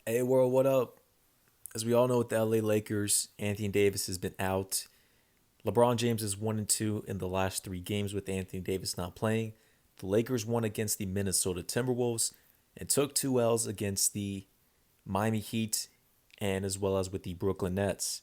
Hey world, what up? As we all know, with the LA Lakers, Anthony Davis has been out. LeBron James is 1-2 in the last three games with Anthony Davis not playing. The Lakers won against the Minnesota Timberwolves and took two L's against the Miami Heat and as well as with the Brooklyn Nets.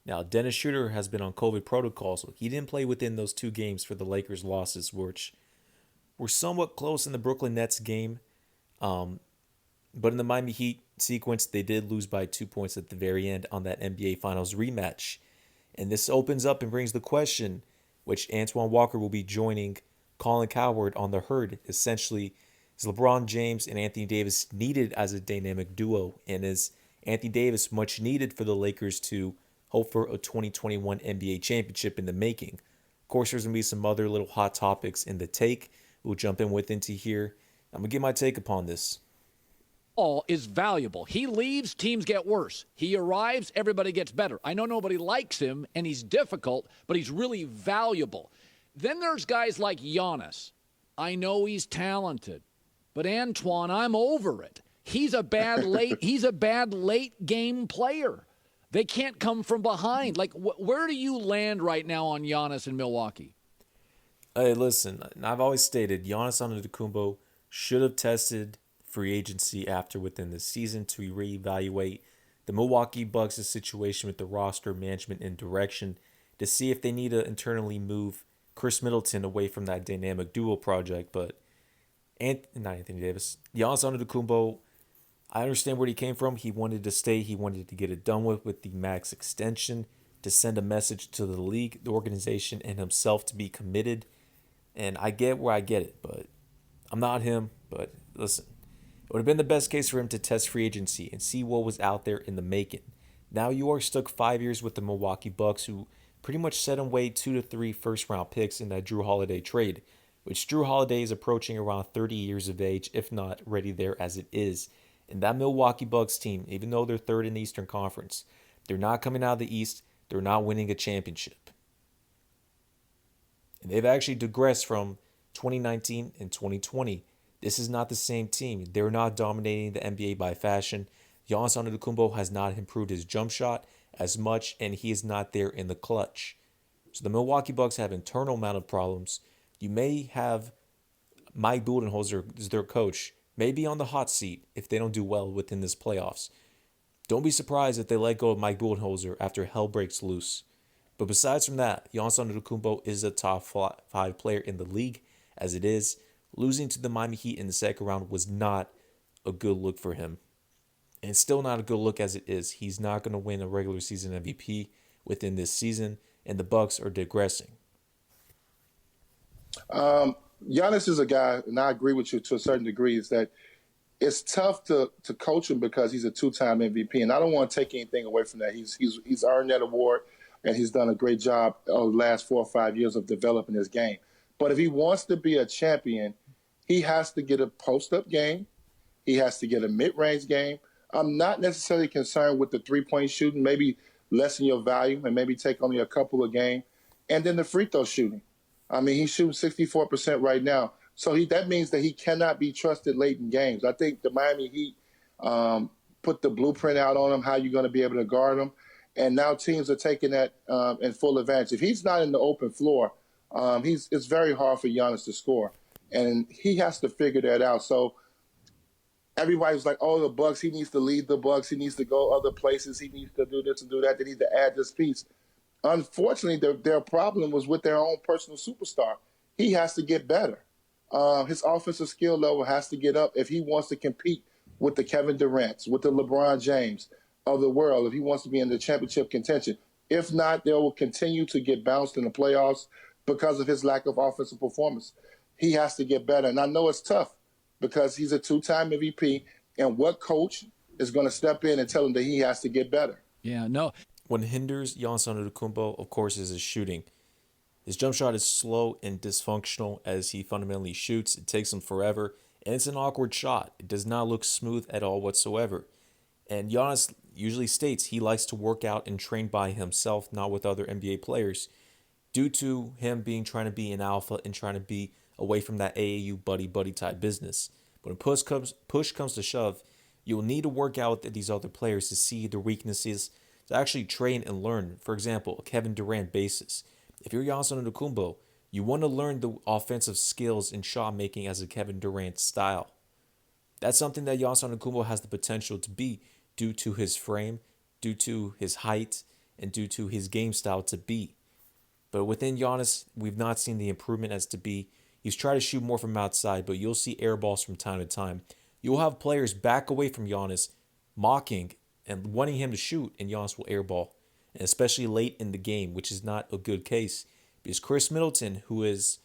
Now, Dennis Schroeder has been on COVID protocol, so he didn't play within those two games for the Lakers' losses, which were somewhat close in the Brooklyn Nets game. Um, but in the Miami Heat sequence, they did lose by 2 points at the very end on that NBA Finals rematch. And this opens up and brings the question, which Antoine Walker will be joining Colin Cowherd on the herd. Essentially, is LeBron James and Anthony Davis needed as a dynamic duo? And is Anthony Davis much needed for the Lakers to hope for a 2021 NBA championship in the making? Of course, there's going to be some other little hot topics in the take we'll jump in with into here. I'm going to get my take upon this. All is valuable. He leaves, teams get worse. He arrives, everybody gets better. I know nobody likes him and he's difficult, but he's really valuable. Then there's guys like Giannis. I know he's talented, but Antoine, I'm over it. He's a bad late game player. They can't come from behind. Like where do you land right now on Giannis in Milwaukee? Hey, listen, I've always stated Giannis Antetokounmpo should have tested free agency after within the season to reevaluate the Milwaukee Bucks' situation with the roster management and direction to see if they need to internally move Chris Middleton away from that dynamic duo project. But not Anthony Davis, Giannis Antetokounmpo, I understand where he came from. He wanted to stay. He wanted to get it done with the max extension to send a message to the league, the organization, and himself to be committed. And I get where I get it, but I'm not him. But listen, it would have been the best case for him to test free agency and see what was out there in the making. Now you are stuck 5 years with the Milwaukee Bucks, who pretty much set away 2 to 3 first-round picks in that Drew Holiday trade, which Drew Holiday is approaching around 30 years of age, if not ready there as it is. And that Milwaukee Bucks team, even though they're third in the Eastern Conference, they're not coming out of the East. They're not winning a championship. And they've actually digressed from 2019 and 2020. This is not the same team. They're not dominating the NBA by fashion. Giannis Antetokounmpo has not improved his jump shot as much, and he is not there in the clutch. So the Milwaukee Bucks have internal amount of problems. You may have Mike Budenholzer as their coach, maybe on the hot seat if they don't do well within this playoffs. Don't be surprised if they let go of Mike Budenholzer after hell breaks loose. But besides from that, Giannis Antetokounmpo is a top five player in the league as it is. Losing to the Miami Heat in the second round was not a good look for him. And it's still not a good look as it is. He's not going to win a regular season MVP within this season, and the Bucks are digressing. Giannis is a guy, and I agree with you to a certain degree, is that it's tough to coach him because he's a two-time MVP, and I don't want to take anything away from that. He's earned that award, and he's done a great job over the last 4 or 5 years of developing his game. But if he wants to be a champion, he has to get a post-up game. He has to get a mid-range game. I'm not necessarily concerned with the three-point shooting. Maybe lessen your value and maybe take only a couple a game. And then the free throw shooting. I mean, he's shooting 64% right now. So that means that he cannot be trusted late in games. I think the Miami Heat put the blueprint out on him, how you're going to be able to guard him. And now teams are taking that in full advantage. If he's not in the open floor, it's very hard for Giannis to score. And he has to figure that out. So everybody's like, oh, the Bucks, he needs to lead the Bucks. He needs to go other places. He needs to do this and do that. They need to add this piece. Unfortunately, their problem was with their own personal superstar. He has to get better. His offensive skill level has to get up if he wants to compete with the Kevin Durant's, with the LeBron James of the world, if he wants to be in the championship contention. If not, they will continue to get bounced in the playoffs because of his lack of offensive performance. He has to get better. And I know it's tough because he's a two-time MVP, and what coach is going to step in and tell him that he has to get better? Yeah, no. What hinders Giannis Antetokounmpo, of course, is his shooting. His jump shot is slow and dysfunctional as he fundamentally shoots. It takes him forever, and it's an awkward shot. It does not look smooth at all whatsoever. And Giannis usually states he likes to work out and train by himself, not with other NBA players, due to him trying to be an alpha and trying to be away from that AAU buddy-buddy type business. But when push comes to shove, You'll need to work out with these other players to see their weaknesses, to actually train and learn. For example, a Kevin Durant basis. If you're Giannis Antetokounmpo, you want to learn the offensive skills and shot making as a Kevin Durant style. That's something that Giannis Antetokounmpo has the potential to be due to his frame, due to his height, and due to his game style to be. But within Giannis, we've not seen the improvement as to be. He's tried to shoot more from outside, but you'll see air balls from time to time. You'll have players back away from Giannis, mocking and wanting him to shoot, and Giannis will airball, and especially late in the game, which is not a good case. Because Chris Middleton, who is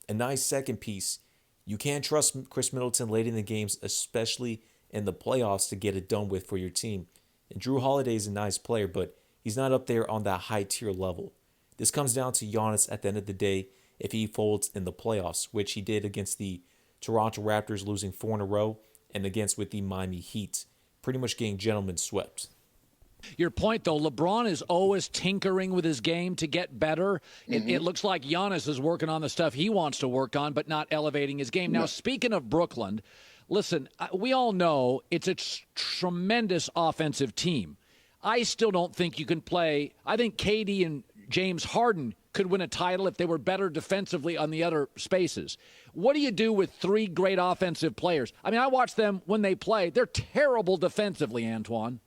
a nice second piece, you can't trust Chris Middleton late in the games, especially in the playoffs, to get it done with for your team. And Drew Holiday is a nice player, but he's not up there on that high tier level. This comes down to Giannis at the end of the day if he folds in the playoffs, which he did against the Toronto Raptors, losing 4 in a row, and against with the Miami Heat, pretty much getting gentlemen swept. Your point, though, LeBron is always tinkering with his game to get better. It looks like Giannis is working on the stuff he wants to work on, but not elevating his game. Now, speaking of Brooklyn, listen, we all know it's a tremendous offensive team. I still don't think you can play. I think KD and James Harden could win a title if they were better defensively on the other spaces. What do you do with 3 great offensive players? I mean, I watch them when they play. They're terrible defensively, Antoine.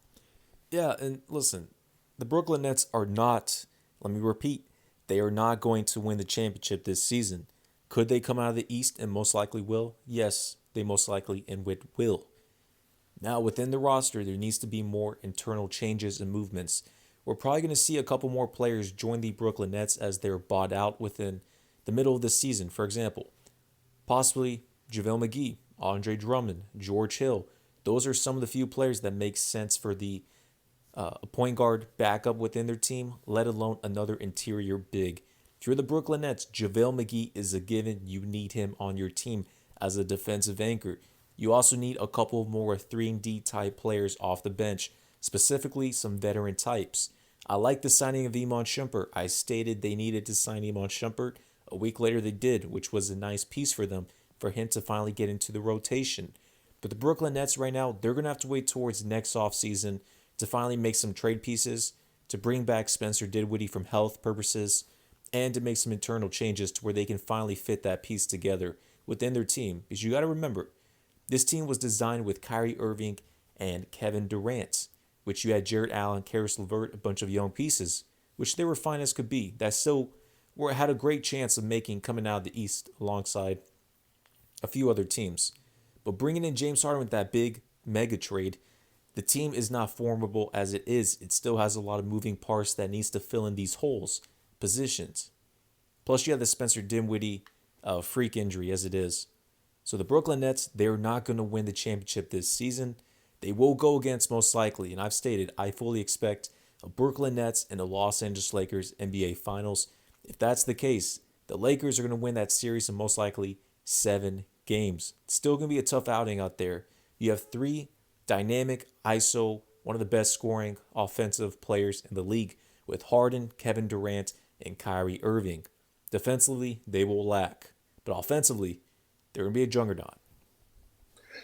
Yeah, and listen, the Brooklyn Nets are not, let me repeat, they are not going to win the championship this season. Could they come out of the East and most likely will? Yes, they most likely and will. Now, within the roster, there needs to be more internal changes and movements. We're probably going to see a couple more players join the Brooklyn Nets as they're bought out within the middle of the season. For example, possibly JaVale McGee, Andre Drummond, George Hill. Those are some of the few players that make sense for the a point guard backup within their team, let alone another interior big. If you're the Brooklyn Nets, JaVale McGee is a given. You need him on your team as a defensive anchor. You also need a couple more 3-and-D type players off the bench, specifically some veteran types. I like the signing of Iman Shumpert. I stated they needed to sign Iman Shumpert. A week later they did, which was a nice piece for them, for him to finally get into the rotation. But the Brooklyn Nets right now, they're going to have to wait towards next offseason to finally make some trade pieces, to bring back Spencer Dinwiddie from health purposes, and to make some internal changes to where they can finally fit that piece together within their team. Because you got to remember, this team was designed with Kyrie Irving and Kevin Durant, which you had Jarrett Allen, Karis LeVert, a bunch of young pieces, which they were fine as could be. That still had a great chance of making coming out of the East alongside a few other teams. But bringing in James Harden with that big mega trade, the team is not formidable as it is. It still has a lot of moving parts that needs to fill in these holes, positions. Plus, you have the Spencer Dinwiddie freak injury as it is. So the Brooklyn Nets, they're not going to win the championship this season. They will go against most likely, and I've stated I fully expect a Brooklyn Nets and a Los Angeles Lakers NBA Finals. If that's the case, the Lakers are going to win that series in most likely 7 games. It's still going to be a tough outing out there. You have 3 dynamic ISO, one of the best scoring offensive players in the league with Harden, Kevin Durant, and Kyrie Irving. Defensively, they will lack. But offensively, they're going to be a juggernaut.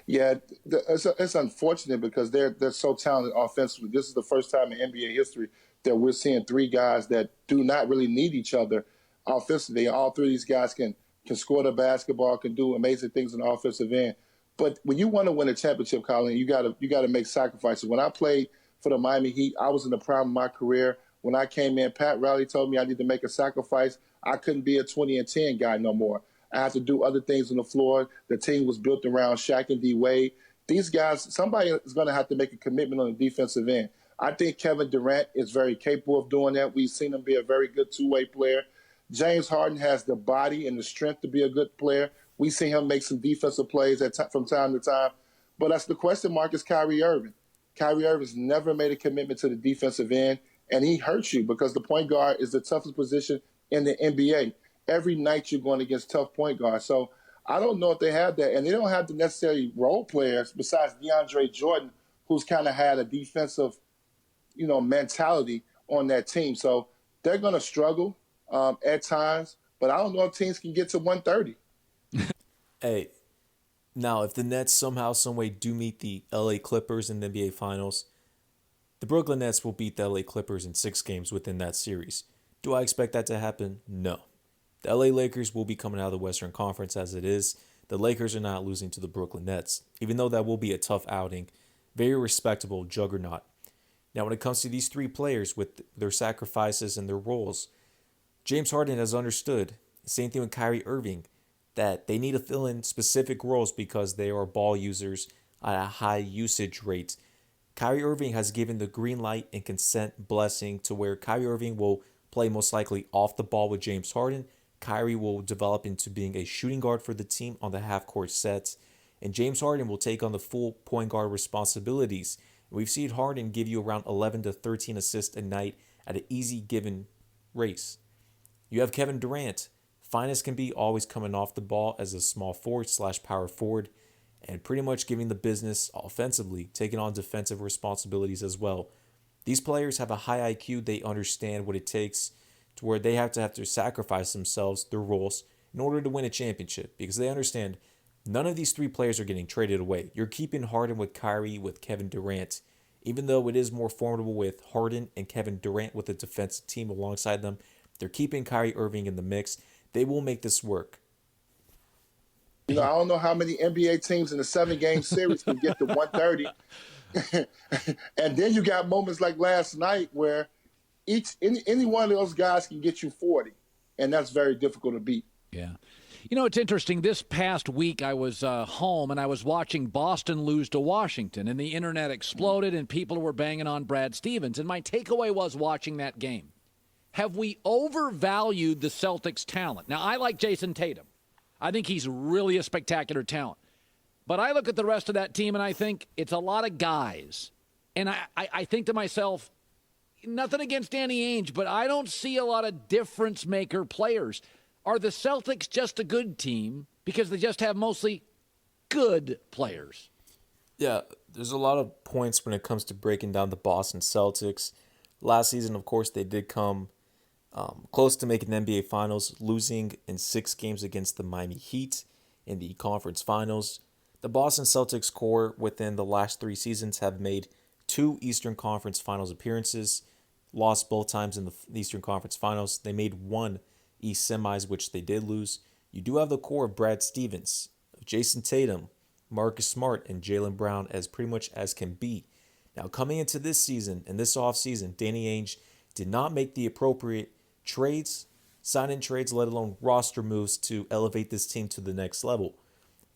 Yeah, it's unfortunate because they're so talented offensively. This is the first time in NBA history that we're seeing 3 guys that do not really need each other offensively. All 3 of these guys can score the basketball, can do amazing things on the offensive end. But when you want to win a championship, Colin, you gotta make sacrifices. When I played for the Miami Heat, I was in the prime of my career. When I came in, Pat Riley told me I need to make a sacrifice. I couldn't be a 20-10 guy no more. I had to do other things on the floor. The team was built around Shaq and D Wade. These guys, somebody is going to have to make a commitment on the defensive end. I think Kevin Durant is very capable of doing that. We've seen him be a very good two-way player. James Harden has the body and the strength to be a good player. We see him make some defensive plays from time to time. But that's the question mark is Kyrie Irving. Kyrie Irving's never made a commitment to the defensive end, and he hurts you because the point guard is the toughest position in the NBA. Every night you're going against tough point guards. So I don't know if they have that. And they don't have the necessary role players besides DeAndre Jordan, who's kind of had a defensive, mentality on that team. So they're going to struggle at times. But I don't know if teams can get to 130. Hey, Now, if the Nets somehow, someway do meet the LA Clippers in the NBA Finals, the Brooklyn Nets will beat the LA Clippers in 6 games within that series. Do I expect that to happen? No. The LA Lakers will be coming out of the Western Conference as it is. The Lakers are not losing to the Brooklyn Nets, even though that will be a tough outing. Very respectable juggernaut. Now, when it comes to these three players with their sacrifices and their roles, James Harden has understood, same thing with Kyrie Irving, that they need to fill in specific roles because they are ball users at a high usage rate. Kyrie Irving has given the green light and consent blessing to where Kyrie Irving will play most likely off the ball with James Harden. Kyrie will develop into being a shooting guard for the team on the half court sets, and James Harden will take on the full point guard responsibilities. We've seen Harden give you around 11 to 13 assists a night at an easy given race. You have Kevin Durant, fine as can be, always coming off the ball as a small forward slash power forward, and pretty much giving the business offensively, taking on defensive responsibilities as well. These players have a high IQ. They understand what it takes to where they have to sacrifice themselves, their roles, in order to win a championship because they understand none of these three players are getting traded away. You're keeping Harden with Kyrie, with Kevin Durant, even though it is more formidable with Harden and Kevin Durant with a defensive team alongside them. They're keeping Kyrie Irving in the mix. They will make this work. I don't know how many NBA teams in a 7-game series can get to 130. And then you got moments like last night where any one of those guys can get you 40, and that's very difficult to beat. Yeah. It's interesting. This past week, I was home and I was watching Boston lose to Washington, and the internet exploded and people were banging on Brad Stevens. And my takeaway was watching that game. Have we overvalued the Celtics' talent? Now, I like Jason Tatum. I think he's really a spectacular talent. But I look at the rest of that team and I think it's a lot of guys. And I think to myself, nothing against Danny Ainge, but I don't see a lot of difference maker players. Are the Celtics just a good team because they just have mostly good players? Yeah, there's a lot of points when it comes to breaking down the Boston Celtics. Last season, of course, they did come close to making the NBA Finals, losing in 6 games against the Miami Heat in the conference finals. The Boston Celtics core within the last 3 seasons have made 2 Eastern Conference Finals appearances, lost both times in the Eastern Conference Finals. They made 1 East semis, which they did lose. You do have the core of Brad Stevens, of Jason Tatum, Marcus Smart, and Jaylen Brown as pretty much as can be. Now, coming into this season and this offseason, Danny Ainge did not make the appropriate trades, sign-in trades, let alone roster moves to elevate this team to the next level.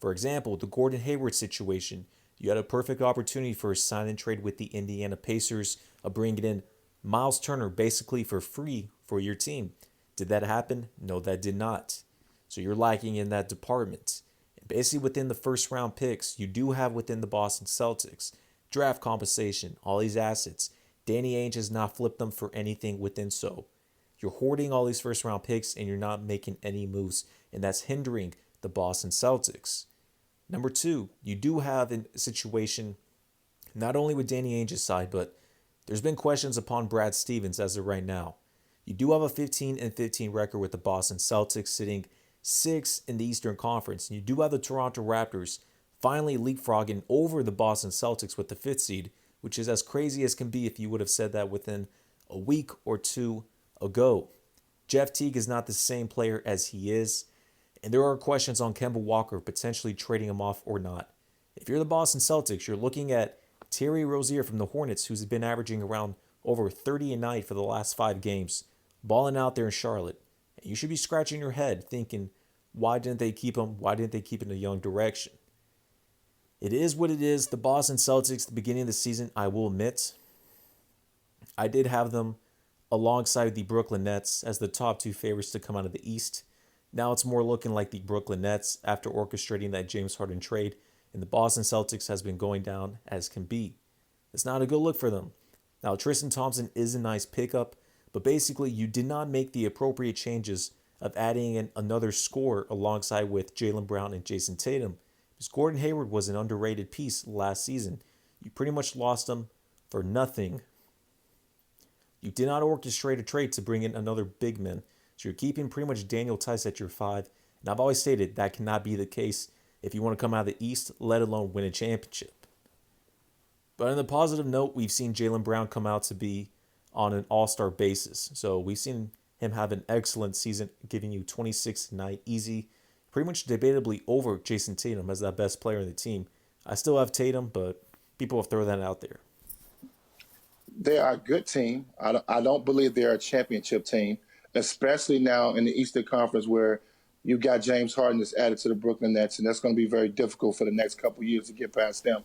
For example, the Gordon Hayward situation, you had a perfect opportunity for a sign-in trade with the Indiana Pacers of bringing in Miles Turner basically for free for your team. Did that happen? No, that did not. So you're lacking in that department. And basically within the first round picks, you do have within the Boston Celtics draft compensation, all these assets. Danny Ainge has not flipped them for anything within so. You're hoarding all these first round picks and you're not making any moves, and that's hindering the Boston Celtics. Number 2, you do have a situation not only with Danny Ainge's side, but there's been questions upon Brad Stevens as of right now. You do have a 15-15 record with the Boston Celtics sitting 6th in the Eastern Conference. And you do have the Toronto Raptors finally leapfrogging over the Boston Celtics with the 5th seed, which is as crazy as can be if you would have said that within a week or 2 ago. Jeff Teague is not the same player as he is, and there are questions on Kemba Walker potentially trading him off or not. If you're the Boston Celtics, you're looking at Terry Rozier from the Hornets, who's been averaging around over 30 a night for the last 5 games, balling out there in Charlotte. And you should be scratching your head thinking, why didn't they keep him? Why didn't they keep him in a young direction? It is what it is. The Boston Celtics, at the beginning of the season, I will admit, I did have them alongside the Brooklyn Nets as the top 2 favorites to come out of the East. Now it's more looking like the Brooklyn Nets after orchestrating that James Harden trade, and the Boston Celtics has been going down as can be. It's not a good look for them. Now, Tristan Thompson is a nice pickup, but basically you did not make the appropriate changes of adding in another scorer alongside with Jaylen Brown and Jason Tatum. Because Gordon Hayward was an underrated piece last season. You pretty much lost him for nothing. You did not orchestrate a trade to bring in another big man. So you're keeping pretty much Daniel Tice at your 5. And I've always stated that cannot be the case. if you want to come out of the East, let alone win a championship. But on the positive note, we've seen Jaylen Brown come out to be on an all-star basis. So we've seen him have an excellent season, giving you 26 a night, easy, pretty much debatably over Jason Tatum as that best player in the team. I still have Tatum, but people have thrown that out there. They are a good team. I don't believe they're a championship team, especially now in the Eastern Conference where you got James Harden that's added to the Brooklyn Nets, and that's going to be very difficult for the next couple of years to get past them.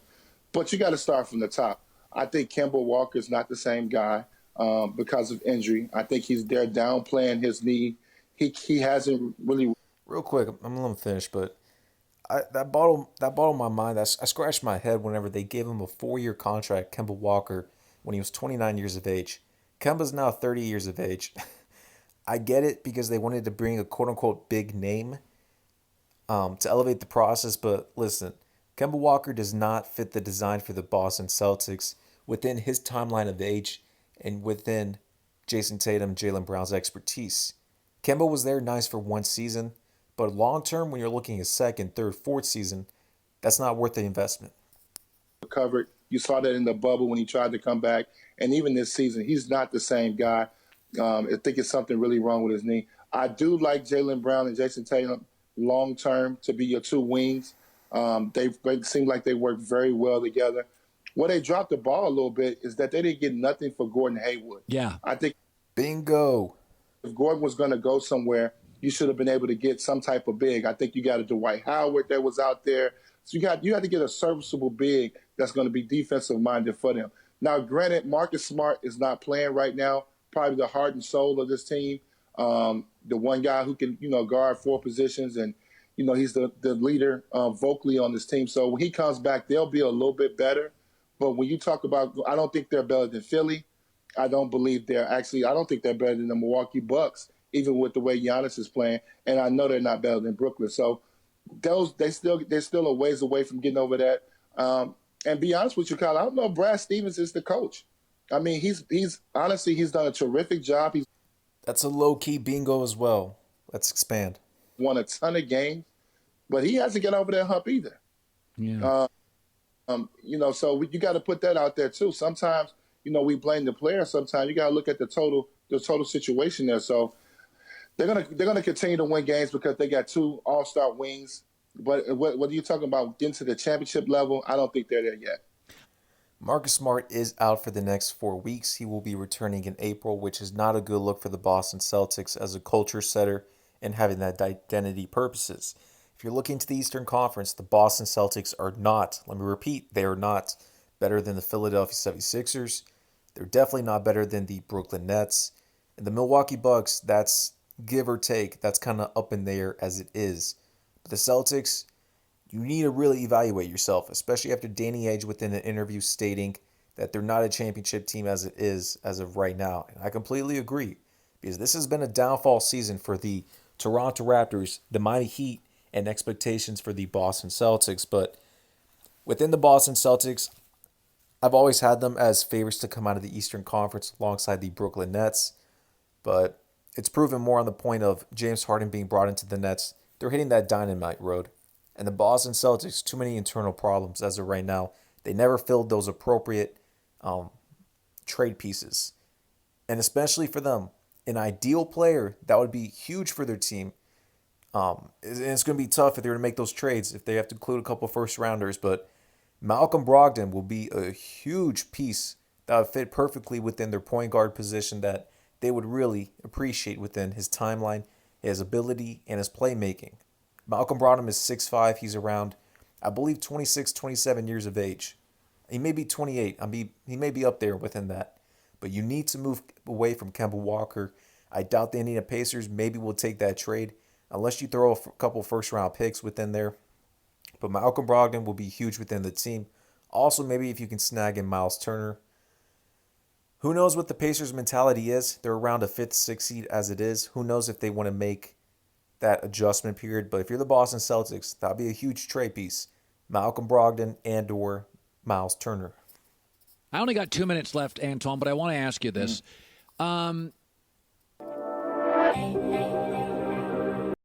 But you got to start from the top. I think Kemba Walker's not the same guy because of injury. I think he's there downplaying his knee. He hasn't really. Real quick, I'm gonna finish, but that bottled my mind. I scratched my head whenever they gave him a 4-year contract, Kemba Walker, when he was 29 years of age. Kemba's now 30 years of age. I get it because they wanted to bring a quote-unquote big name to elevate the process, but listen, Kemba Walker does not fit the design for the Boston Celtics within his timeline of age and within Jason Tatum, Jaylen Brown's expertise. Kemba was there nice for one season, but long term, when you're looking at second, third, fourth season, that's not worth the investment. Recovered. You saw that in the bubble when he tried to come back. And even this season, he's not the same guy. I think it's something really wrong with his knee. I do like Jaylen Brown and Jason Tatum long term to be your two wings. They seem like they work very well together. Where they dropped the ball a little bit is that they didn't get nothing for Gordon Hayward. Yeah. I think Bingo. if Gordon was going to go somewhere, you should have been able to get some type of big. I think you got a Dwight Howard that was out there. So you had to get a serviceable big that's going to be defensive minded for them. Now, granted, Marcus Smart is not playing right now. Probably the heart and soul of this team. The one guy who can, guard 4 positions, and he's the leader vocally on this team. So when he comes back, they'll be a little bit better. But when you talk about, I don't think they're better than Philly. I don't think they're better than the Milwaukee Bucks, even with the way Giannis is playing. And I know they're not better than Brooklyn. So they're still a ways away from getting over that. And be honest with you, Kyle, I don't know if Brad Stevens is the coach. I mean, he's honestly, he's done a terrific job. He's That's a low-key bingo as well. Let's expand. won a ton of games, but he hasn't get over that hump either. Yeah. So you got to put that out there too. Sometimes, we blame the player. Sometimes you got to look at the total situation there. So they're gonna continue to win games because they got 2 all-star wings. But what are you talking about? Getting to the championship level? I don't think they're there yet. Marcus Smart is out for the next 4 weeks. He will be returning in April, which is not a good look for the Boston Celtics as a culture setter and having that identity purposes. If you're looking to the Eastern Conference, the Boston Celtics are not, let me repeat, they are not better than the Philadelphia 76ers. They're definitely not better than the Brooklyn Nets. And the Milwaukee Bucks, that's give or take, that's kind of up in there as it is. But the Celtics, you need to really evaluate yourself, especially after Danny Ainge within an interview stating that they're not a championship team as it is as of right now. And I completely agree, because this has been a downfall season for the Toronto Raptors, the Miami Heat, and expectations for the Boston Celtics. But within the Boston Celtics, I've always had them as favorites to come out of the Eastern Conference alongside the Brooklyn Nets. But it's proven more on the point of James Harden being brought into the Nets. They're hitting that dynamite road. And the Boston Celtics, too many internal problems as of right now. They never filled those appropriate trade pieces. And especially for them, an ideal player that would be huge for their team. And it's going to be tough if they're going to make those trades, if they have to include a couple first rounders. But Malcolm Brogdon will be a huge piece that would fit perfectly within their point guard position that they would really appreciate within his timeline, his ability, and his playmaking. Malcolm Brogdon is 6'5". He's around, I believe, 26, 27 years of age. He may be 28. He may be up there within that. But you need to move away from Kemba Walker. I doubt the Indiana Pacers maybe will take that trade unless you throw a couple first-round picks within there. But Malcolm Brogdon will be huge within the team. Also, maybe if you can snag in Miles Turner. Who knows what the Pacers' mentality is? They're around a 5th, 6th seed as it is. Who knows if they want to make that adjustment period? But if you're the Boston Celtics, that'll be a huge trade piece. Malcolm Brogdon and or Miles Turner. I only got 2 minutes left, Anton, but I want to ask you this.